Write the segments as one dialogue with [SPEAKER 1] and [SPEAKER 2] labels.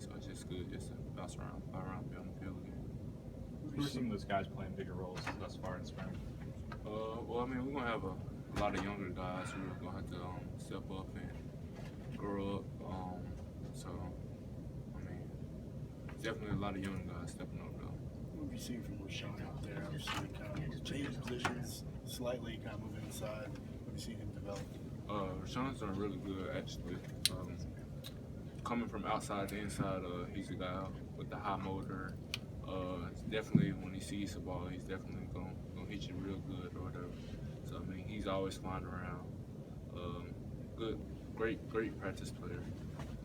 [SPEAKER 1] so it's just good just to bounce around, fly around, be on the field again.
[SPEAKER 2] Who are some of those guys playing bigger roles thus far in spring?
[SPEAKER 1] Well, I mean, we're gonna have a lot of younger guys who are gonna have to step up and grow up. So, I mean, definitely a lot of young guys stepping up though.
[SPEAKER 3] What have you seen from SHAUN out there? Obviously, kind of changing positions slightly, kind of moving inside. What have you seen him develop?
[SPEAKER 1] Sean's done really good actually. Coming from outside to inside, he's a guy with the high motor. Definitely when he sees the ball, he's definitely gonna hit you real good or whatever. So I mean, he's always flying around. Great practice player.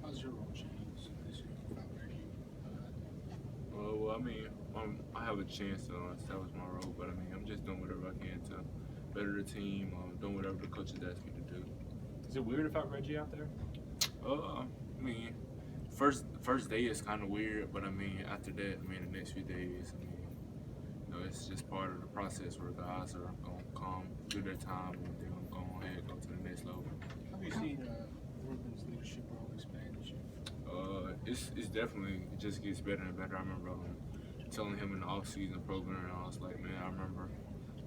[SPEAKER 3] How's your role changed this year without Reggie?
[SPEAKER 1] Well, I mean, I have a chance to establish my role, but I mean, I'm just doing whatever I can to better the team, doing whatever the coaches ask me to do.
[SPEAKER 2] Is it weird without Reggie out there?
[SPEAKER 1] I mean, first day is kind of weird, but I mean, after that, I mean, the next few days, I mean, it's just part of the process where guys are gonna come do their time and they're gonna go ahead and go to the next level.
[SPEAKER 3] How have you seen Ruben's leadership role expand this year?
[SPEAKER 1] It's definitely, it just gets better and better. I remember telling him in the off-season program, I was like, man, I remember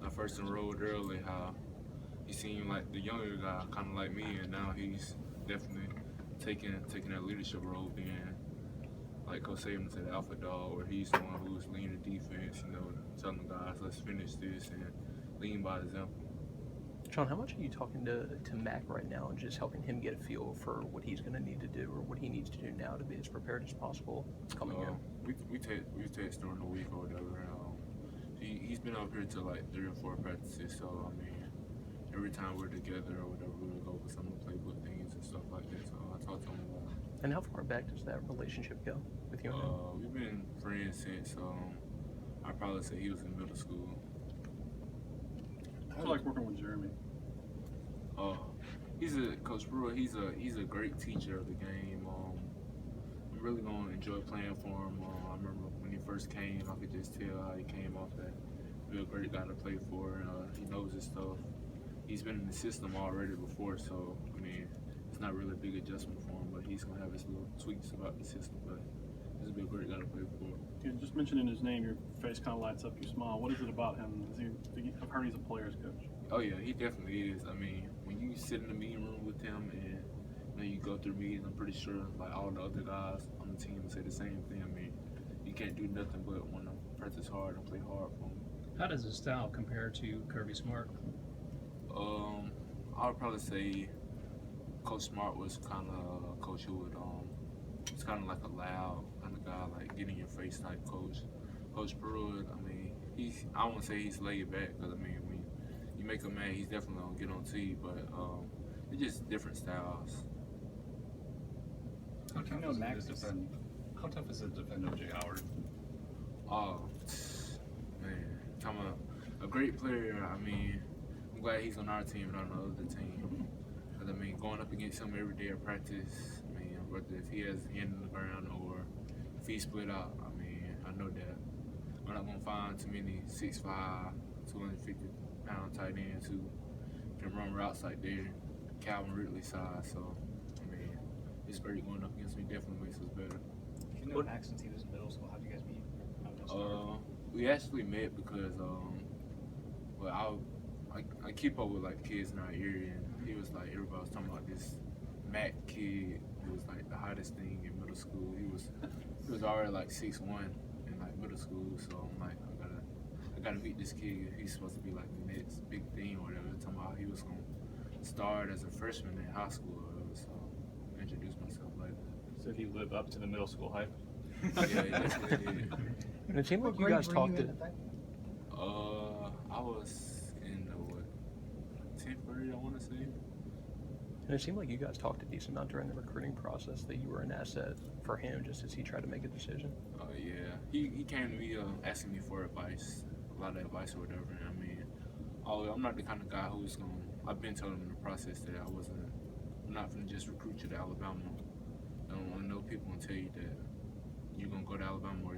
[SPEAKER 1] I first enrolled early, how he seemed like the younger guy, kind of like me, and now he's definitely taking that leadership role, being like Coach Saban said, the alpha dog, where he's the one who's leading the defense, telling the guys, let's finish this and leading by example.
[SPEAKER 4] Sean, how much are you talking to Mac right now and just helping him get a feel for what he's going to need to do or what he needs to do now to be as prepared as possible coming in?
[SPEAKER 1] We text during the week or whatever. He's been up here to like 3 or 4 practices, so I mean, every time we're together or whatever, we'll go over some of the playbook things and stuff like that. So I talk to him about it.
[SPEAKER 4] And how far back does that relationship go with you and him?
[SPEAKER 1] We've been friends since I'd probably say he was in middle school.
[SPEAKER 2] I like working with Jeremy.
[SPEAKER 1] He's Coach Brewer. He's a great teacher of the game. I'm really gonna enjoy playing for him. I remember when he first came, I could just tell how he came off that. Real great guy to play for. He knows his stuff. He's been in the system already before, so I mean, it's not really a big adjustment for him. But he's gonna have his little tweaks about the system. But he's a great guy to play for.
[SPEAKER 5] Yeah, just mentioning his name, your face kind of lights up. You smile. What is it about him? I've heard he's a player's coach.
[SPEAKER 1] Oh yeah, he definitely is. I mean, when you sit in the meeting room with him and you go through meetings, I'm pretty sure like all the other guys on the team say the same thing. I mean, you can't do nothing but want to practice hard and play hard for him.
[SPEAKER 6] How does his style compare to Kirby Smart?
[SPEAKER 1] I would probably say Coach Smart was kind of a coach who would it's kind of like a loud kind of guy, like get in your face type coach. Coach Pruitt, I mean, I won't say he's laid back, because I mean, when you make him mad, he's definitely gonna get on to you, but it's just different styles.
[SPEAKER 2] How tough is it to defend O.J. Howard?
[SPEAKER 1] Oh, man, talking about a great player. I mean, I'm glad he's on our team and not on the other team. Because I mean, going up against him every day at practice, I mean, whether if he has his hand in the ground or if he's split out, I mean, I know that we're not gonna find too many 6'5", 250-pound tight ends who can run routes like they're Calvin Ridley size. So I mean, it's great going up against him. Definitely makes us better.
[SPEAKER 7] You know Max since he was in middle school. How did you guys meet?
[SPEAKER 1] We actually met because I keep up with like kids in our area, and he was like, everybody was talking about this Mac kid who was like the hottest thing in middle school. He was already like 6'1" in like middle school, so I'm like, I gotta meet this kid. He's supposed to be like the next big thing or whatever. Talking about how he was gonna start as a freshman in high school or whatever, so I introduced myself later.
[SPEAKER 2] So did he live up to the middle school hype?
[SPEAKER 1] Yeah, he definitely did.
[SPEAKER 4] And it seemed like you guys talked to.
[SPEAKER 1] I was in the 10th grade, I want to say.
[SPEAKER 4] And it seemed like you guys talked a decent amount during the recruiting process, that you were an asset for him just as he tried to make a decision.
[SPEAKER 1] Yeah, he came to me asking me for advice, a lot of advice or whatever. And I mean, I'm not the kind of guy who's gonna. I've been telling him in the process that I'm not gonna just recruit you to Alabama. I know people gonna tell you that you're gonna go to Alabama, or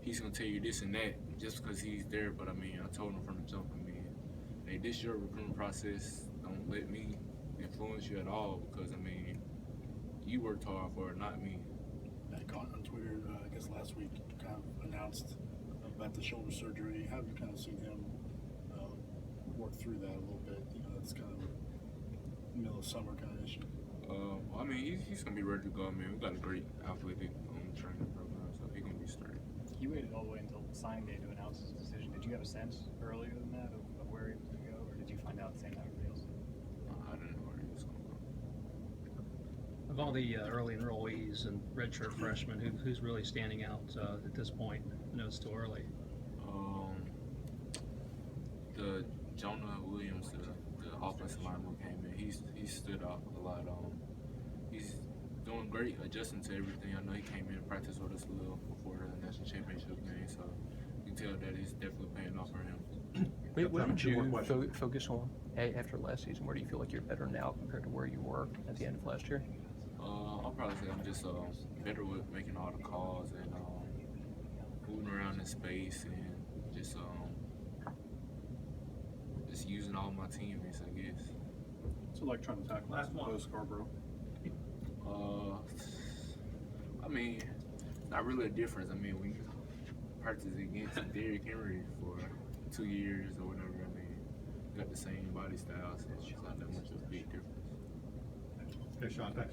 [SPEAKER 1] he's gonna tell you this and that just because he's there. But I mean, I told him from the jump, I mean, hey, this is your recruiting process. Don't let me influence you at all, because I mean, you worked hard for it, not me.
[SPEAKER 3] I caught on Twitter, I guess last week, kind of announced about the shoulder surgery. How have you kind of seen him work through that a little bit? You know, that's kind of a middle of summer kind of issue.
[SPEAKER 1] I mean, he's gonna be ready to go. I mean, we got a great athletic training program, so he's gonna be straight.
[SPEAKER 7] He waited all the way until signing day to announce his decision. Did you have a sense earlier than that of where he was going to go, or did you find out at the same time everybody else?
[SPEAKER 1] I didn't know where he was gonna go.
[SPEAKER 6] Of all the early enrollees and redshirt freshmen, who's really standing out at this point? I know it's still early.
[SPEAKER 1] The Jonah Williams, the offensive lineman came in. He stood out a lot. He's doing great, adjusting to everything. I know he came in and practiced with us a little before the national championship game, so you can tell that he's definitely paying off for him.
[SPEAKER 4] What did
[SPEAKER 8] Two more
[SPEAKER 4] you
[SPEAKER 8] questions.
[SPEAKER 4] focus on after last season? Where do you feel like you're better now compared to where you were at the end of last year?
[SPEAKER 1] I'll probably say I'm just better with making all the calls and moving around in space and just using all my teammates, I guess.
[SPEAKER 5] So like trying to tackle Bo Scarborough.
[SPEAKER 1] I mean, not really a difference. I mean, we practiced against Derrick Henry for 2 years or whatever. I mean, we got the same body style, so it's not that much of a big difference.
[SPEAKER 8] Okay, Sean, thanks.